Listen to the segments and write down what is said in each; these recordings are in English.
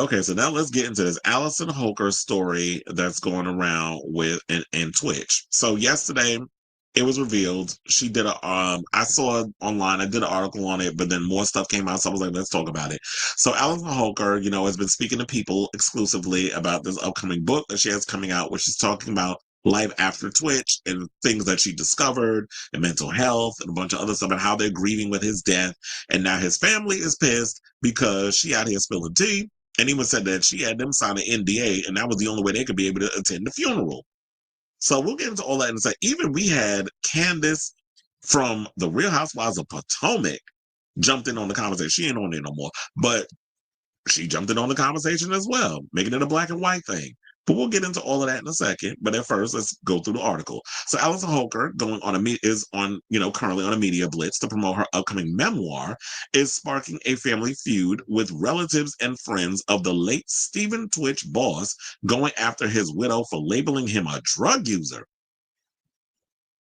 Okay, so now let's get into this Allison Holker story that's going around with in Twitch. So yesterday it was revealed she did a I saw it online, I did an article on it, but then more stuff came out, so I was like, let's talk about it. So Allison Holker, has been speaking to people exclusively about this upcoming book that she has coming out, which is talking about life after Twitch and things that she discovered and mental health and a bunch of other stuff and how they're grieving with his death. And now his family is pissed because she out here spilling tea and even said that she had them sign an NDA, and that was the only way they could be able to attend the funeral. So we'll get into all that in a second. Even we had Candace from the Real Housewives of Potomac jumped in on the conversation. She ain't on there no more, but she jumped in on the conversation as well, making it a black and white thing. But we'll get into all of that in a second. But at first, let's go through the article. So Allison Holker is on, currently on a media blitz to promote her upcoming memoir, is sparking a family feud with relatives and friends of the late Stephen Twitch boss, going after his widow for labeling him a drug user.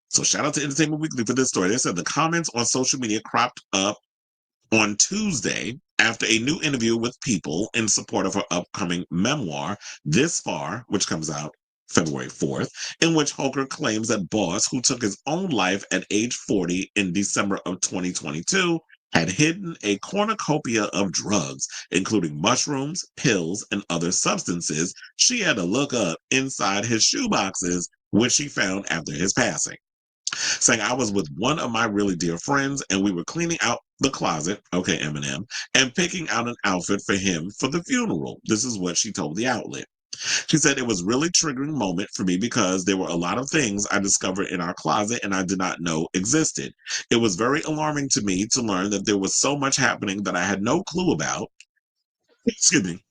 So shout out to Entertainment Weekly for this story. They said the comments on social media cropped up on Tuesday after a new interview with People in support of her upcoming memoir, This Far, which comes out February 4th, in which Holker claims that Boss, who took his own life at age 40 in December of 2022, had hidden a cornucopia of drugs, including mushrooms, pills, and other substances she had to look up inside his shoeboxes, which she found after his passing, saying, I was with one of my really dear friends and we were cleaning out the closet, okay, Eminem, and picking out an outfit for him for the funeral. This is what she told the outlet. She said it was really triggering moment for me because there were a lot of things I discovered in our closet and I did not know existed. It was very alarming to me to learn that there was so much happening that I had no clue about. Excuse me.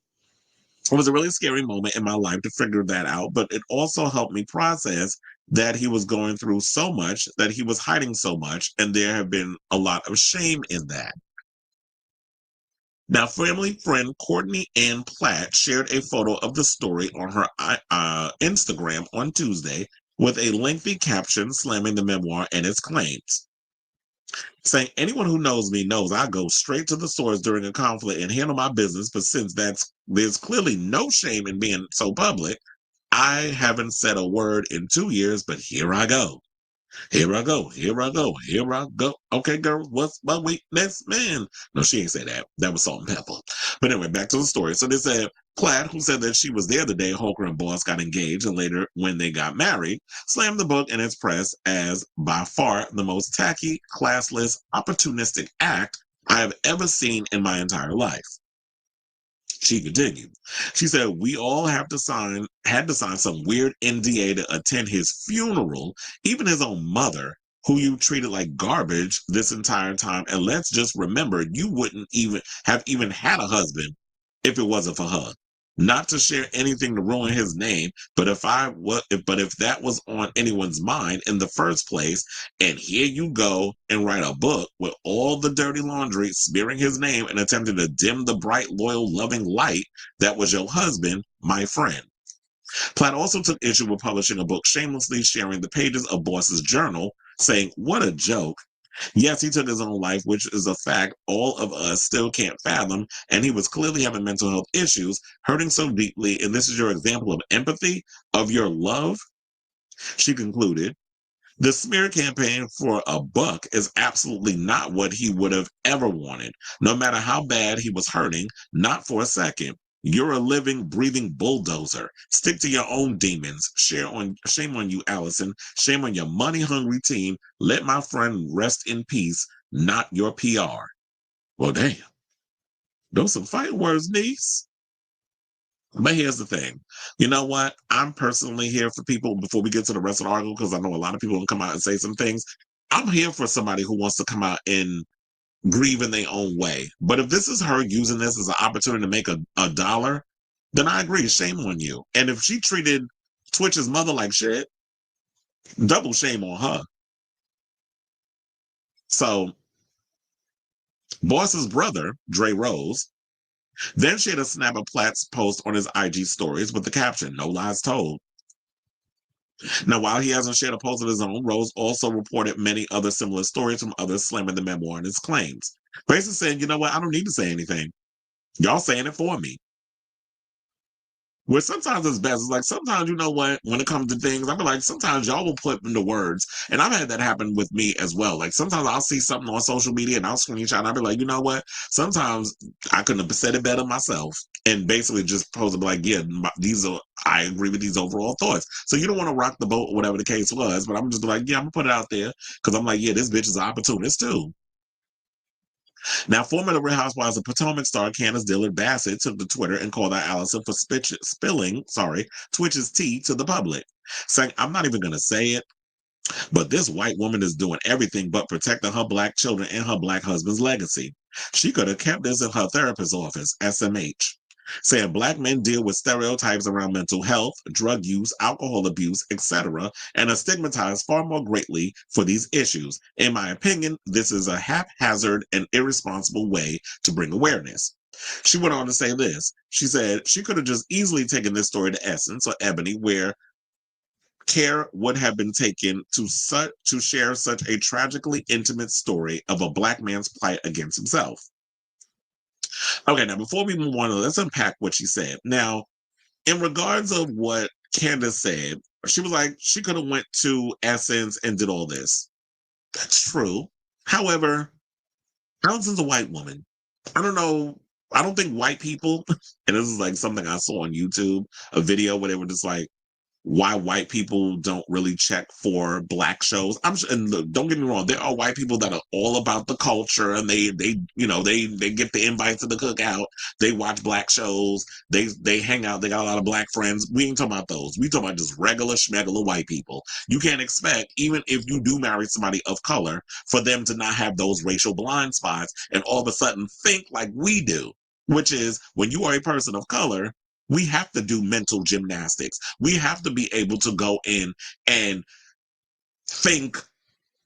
It was a really scary moment in my life to figure that out, but it also helped me process that he was going through so much, that he was hiding so much, and there have been a lot of shame in that. Now, family friend Courtney Ann Platt shared a photo of the story on her Instagram on Tuesday with a lengthy caption slamming the memoir and its claims, saying, anyone who knows me knows I go straight to the source during a conflict and handle my business, but since there's clearly no shame in being so public, I haven't said a word in 2 years, but here I go. Here I go. Here I go. Here I go. Okay, girl, what's my weakness, man? No, she ain't say that. That was Salt and Pepper. But anyway, back to the story. So they said Platt, who said that she was there the day Holker and Boss got engaged and later when they got married, slammed the book and its press as by far the most tacky, classless, opportunistic act I have ever seen in my entire life. She continued. She said, we all had to sign some weird NDA to attend his funeral, even his own mother, who you treated like garbage this entire time. And let's just remember, you wouldn't even had a husband if it wasn't for her. Not to share anything to ruin his name, but if that was on anyone's mind in the first place, and here you go and write a book with all the dirty laundry smearing his name and attempting to dim the bright, loyal, loving light that was your husband, my friend. Platt also took issue with publishing a book shamelessly sharing the pages of Boss's journal, saying, what a joke. Yes, he took his own life, which is a fact all of us still can't fathom, and he was clearly having mental health issues, hurting so deeply, and this is your example of empathy, of your love, she concluded. The smear campaign for a buck is absolutely not what he would have ever wanted, no matter how bad he was hurting, not for a second. You're a living, breathing bulldozer. Stick to your own demons. Shame on you, Allison. Shame on your money-hungry team. Let my friend rest in peace, not your PR. Well, damn. Those some fighting words, niece. But here's the thing. You know what? I'm personally here for people before we get to the rest of the article, because I know a lot of people will come out and say some things. I'm here for somebody who wants to come out and grieve in their own way. But if this is her using this as an opportunity to make a dollar, then I agree. Shame on you. And if she treated Twitch's mother like shit, double shame on her. So, Boss's brother, Dre Rose, then shared a snap of Platt's post on his IG stories with the caption, no lies told. Now, while he hasn't shared a post of his own, Rose also reported many other similar stories from others slamming the memoir and his claims. Basically saying, you know what, I don't need to say anything. Y'all saying it for me. Where sometimes it's best. It's like sometimes, you know what, when it comes to things, I be like, sometimes y'all will put into words. And I've had that happen with me as well. Like sometimes I'll see something on social media and I'll screenshot and I'll be like, you know what? Sometimes I couldn't have said it better myself. And basically just pose it like, yeah, I agree with these overall thoughts. So you don't want to rock the boat or whatever the case was, but I'm just like, yeah, I'm gonna put it out there because I'm like, yeah, this bitch is an opportunist too. Now, former Real Housewives of Potomac star Candace Dillard Bassett took to Twitter and called out Allison for spilling, tWitch's tea to the public, saying, "I'm not even going to say it, but this white woman is doing everything but protecting her black children and her black husband's legacy. She could have kept this in her therapist's office, SMH." Saying black men deal with stereotypes around mental health, drug use, alcohol abuse, etc., and are stigmatized far more greatly for these issues. In my opinion, this is a haphazard and irresponsible way to bring awareness. She went on to say this. She said she could have just easily taken this story to Essence or Ebony, where care would have been taken to share such a tragically intimate story of a black man's plight against himself. Okay, now before we move on, let's unpack what she said. Now, in regards of what Candace said, she was like, she could have went to Essence and did all this. That's true. However, Allison's a white woman. I don't know. I don't think white people, and this is like something I saw on YouTube, a video where they were just like, why white people don't really check for black shows. I'm sure, and look, don't get me wrong, there are white people that are all about the culture and they get the invites to the cookout, they watch black shows, they hang out, they got a lot of black friends. We ain't talking about those. We talking about just regular schmegular white people. You can't expect, even if you do marry somebody of color, for them to not have those racial blind spots and all of a sudden think like we do, which is when you are a person of color, we have to do mental gymnastics. We have to be able to go in and think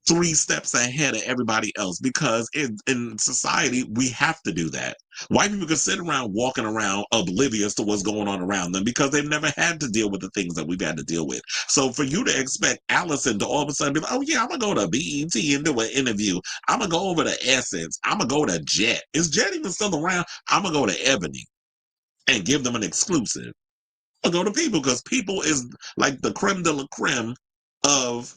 3 steps ahead of everybody else because in society, we have to do that. White people can sit around walking around oblivious to what's going on around them because they've never had to deal with the things that we've had to deal with. So for you to expect Allison to all of a sudden be like, oh yeah, I'm going to go to BET and do an interview. I'm going to go over to Essence. I'm going to go to Jet. Is Jet even still around? I'm going to go to Ebony and give them an exclusive. I'll go to People because People is like the creme de la creme of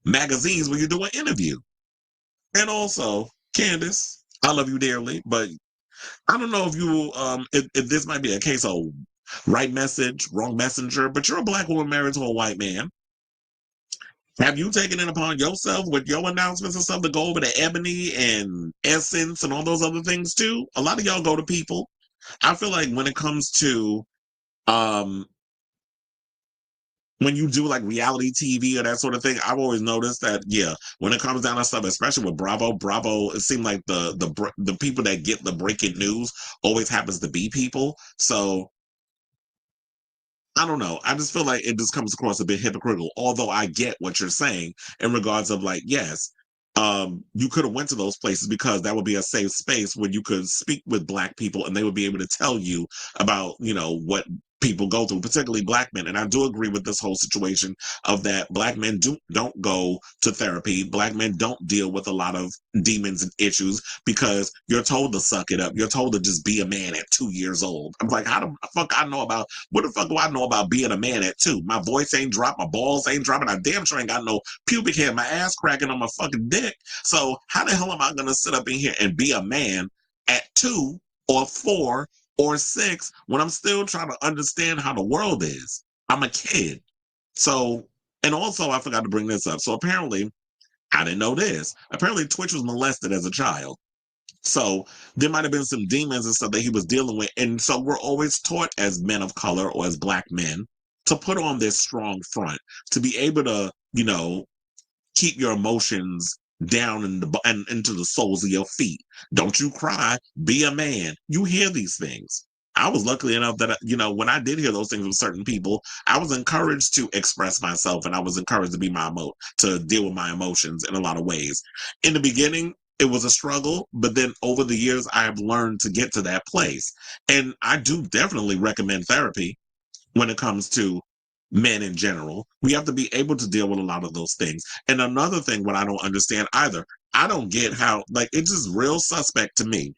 magazines when you do an interview. And also, Candace, I love you dearly, but I don't know if you if this might be a case of right message, wrong messenger, but you're a black woman married to a white man. Have you taken it upon yourself with your announcements and stuff to go over to Ebony and Essence and all those other things too? A lot of y'all go to People. I feel like when it comes to um when you do like reality TV or that sort of thing, I've always noticed that yeah, when it comes down to stuff, especially with Bravo, it seemed like the people that get the breaking news always happens to be People. So I don't know. I just feel like it just comes across a bit hypocritical. Although I get what you're saying in regards of like, yes, you could have went to those places because that would be a safe space where you could speak with black people and they would be able to tell you about, what people go through, particularly black men. And I do agree with this whole situation of that black men don't go to therapy. Black men don't deal with a lot of demons and issues because you're told to suck it up. You're told to just be a man at 2 years old. I'm like, how the fuck I know about what the fuck do I know about being a man at 2? My voice ain't dropped, my balls ain't dropping. I damn sure ain't got no pubic hair, my ass cracking on my fucking dick. So how the hell am I gonna sit up in here and be a man at 2 or 4 or 6 when I'm still trying to understand how the world is? I'm a kid. So, and also I forgot to bring this up. So apparently, I didn't know this. Apparently, Twitch was molested as a child. So there might have been some demons and stuff that he was dealing with. And so we're always taught as men of color or as black men to put on this strong front, to be able to, keep your emotions down and into the soles of your feet. Don't you cry, be a man. You hear these things. I was lucky enough that, when I did hear those things with certain people, I was encouraged to express myself and I was encouraged to be to deal with my emotions in a lot of ways. In the beginning, it was a struggle, but then over the years, I have learned to get to that place. And I do definitely recommend therapy when it comes to men in general. We have to be able to deal with a lot of those things. And another thing, what I don't understand either, I don't get how, like, it's just real suspect to me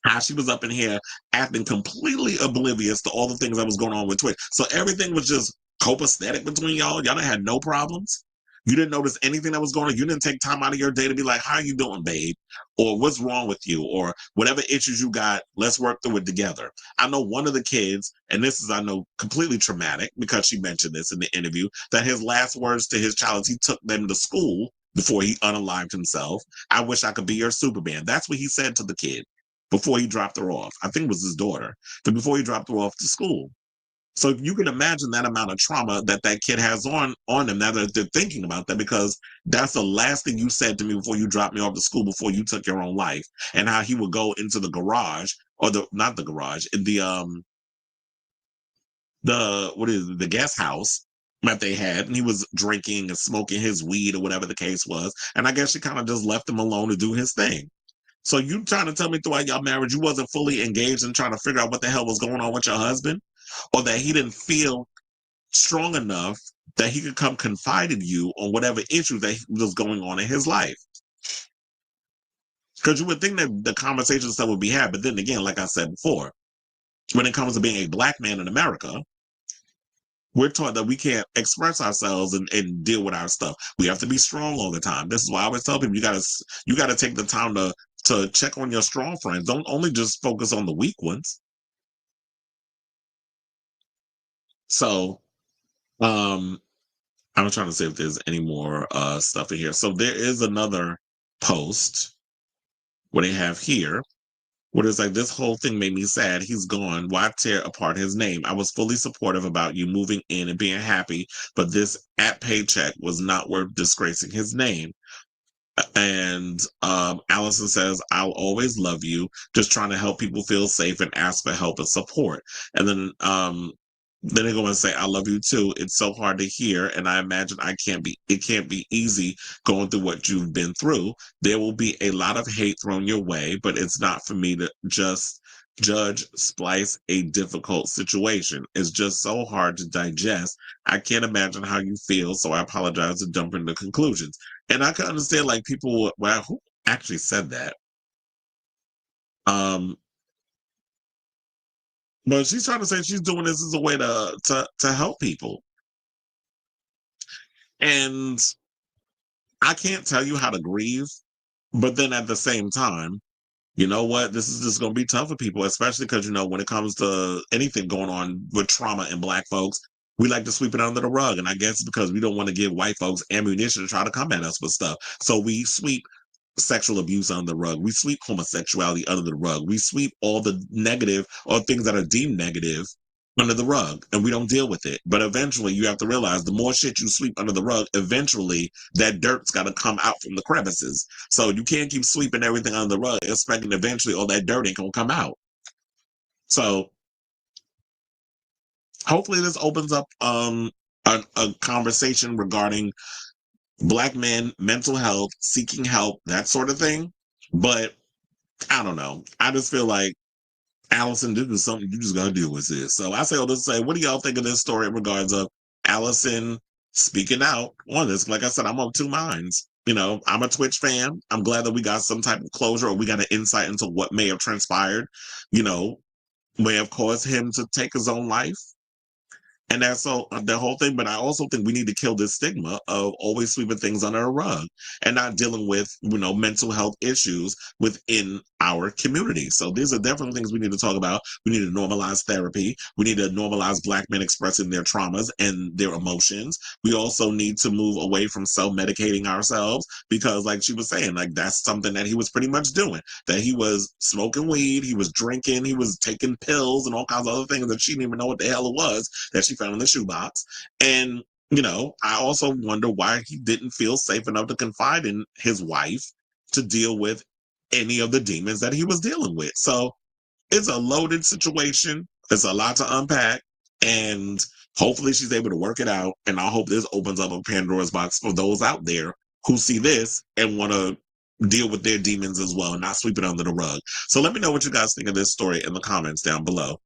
how she was up in here acting completely oblivious to all the things that was going on with Twitch. So everything was just copacetic between y'all. Y'all done had no problems. You didn't notice anything that was going on. You didn't take time out of your day to be like, how you doing, babe? Or what's wrong with you? Or whatever issues you got, let's work through it together. I know one of the kids, and this is, I know, completely traumatic because she mentioned this in the interview, that his last words to his child is he took them to school before he unalived himself. I wish I could be your Superman. That's what he said to the kid before he dropped her off. I think it was his daughter, but before he dropped her off to school. So you can imagine that amount of trauma that that kid has on them now that they're thinking about that, because that's the last thing you said to me before you dropped me off to school, before you took your own life. And how he would go into the garage, or the, not the garage, in the what is it, the guest house that they had, and he was drinking and smoking his weed or whatever the case was. And I guess she kind of just left him alone to do his thing. So you trying to tell me throughout y'all marriage you wasn't fully engaged in trying to figure out what the hell was going on with your husband, or that he didn't feel strong enough that he could come confide in you on whatever issue that was going on in his life? Because you would think that the conversations that would be had, but then again, like I said before, when it comes to being a black man in America, we're taught that we can't express ourselves and deal with our stuff. We have to be strong all the time. This is why I always tell people you gotta take the time to check on your strong friends. Don't only just focus on the weak ones. So I was trying to see if there's any more stuff in here. So there is another post what they have here, what is like, this whole thing made me sad. He's gone. Why tear apart his name? I was fully supportive about you moving in and being happy, but this at paycheck was not worth disgracing his name. And Allison says, I'll always love you, just trying to help people feel safe and ask for help and support. And then they go and say, I love you too. It's so hard to hear. And I imagine it can't be easy going through what you've been through. There will be a lot of hate thrown your way, but it's not for me to just splice a difficult situation. It's just so hard to digest. I can't imagine how you feel. So I apologize for jumping to conclusions. And I can understand, like, people, well, who actually said that? Um, but she's trying to say she's doing this as a way to help people. And I can't tell you how to grieve, but then at the same time, you know what? This is just going to be tough for people, especially because, when it comes to anything going on with trauma in Black folks, we like to sweep it under the rug. And I guess because we don't want to give white folks ammunition to try to come at us with stuff. So we sweep sexual abuse under the rug. We sweep homosexuality under the rug. We sweep all the negative, or things that are deemed negative, under the rug, and we don't deal with it. But eventually you have to realize the more shit you sweep under the rug, eventually that dirt's got to come out from the crevices. So you can't keep sweeping everything under the rug, expecting eventually all that dirt ain't gonna come out. So hopefully this opens up a conversation regarding Black men, mental health, seeking help, that sort of thing. But I don't know. I just feel like, Allison, this is something you just gotta deal with this. So I say all this to say, what do y'all think of this story in regards of Allison speaking out on this? Like I said, I'm of two minds. I'm a Twitch fan. I'm glad that we got some type of closure, or we got an insight into what may have transpired, may have caused him to take his own life. And that's the whole thing. But I also think we need to kill this stigma of always sweeping things under a rug and not dealing with, mental health issues within our community. So these are definitely things we need to talk about. We need to normalize therapy. We need to normalize Black men expressing their traumas and their emotions. We also need to move away from self-medicating ourselves, because like she was saying, like, that's something that he was pretty much doing, that he was smoking weed, he was drinking, he was taking pills and all kinds of other things that she didn't even know what the hell it was that she found in the shoebox. And, I also wonder why he didn't feel safe enough to confide in his wife to deal with any of the demons that he was dealing with. So it's a loaded situation. It's a lot to unpack. And hopefully she's able to work it out. And I hope this opens up a Pandora's box for those out there who see this and want to deal with their demons as well, and not sweep it under the rug. So let me know what you guys think of this story in the comments down below.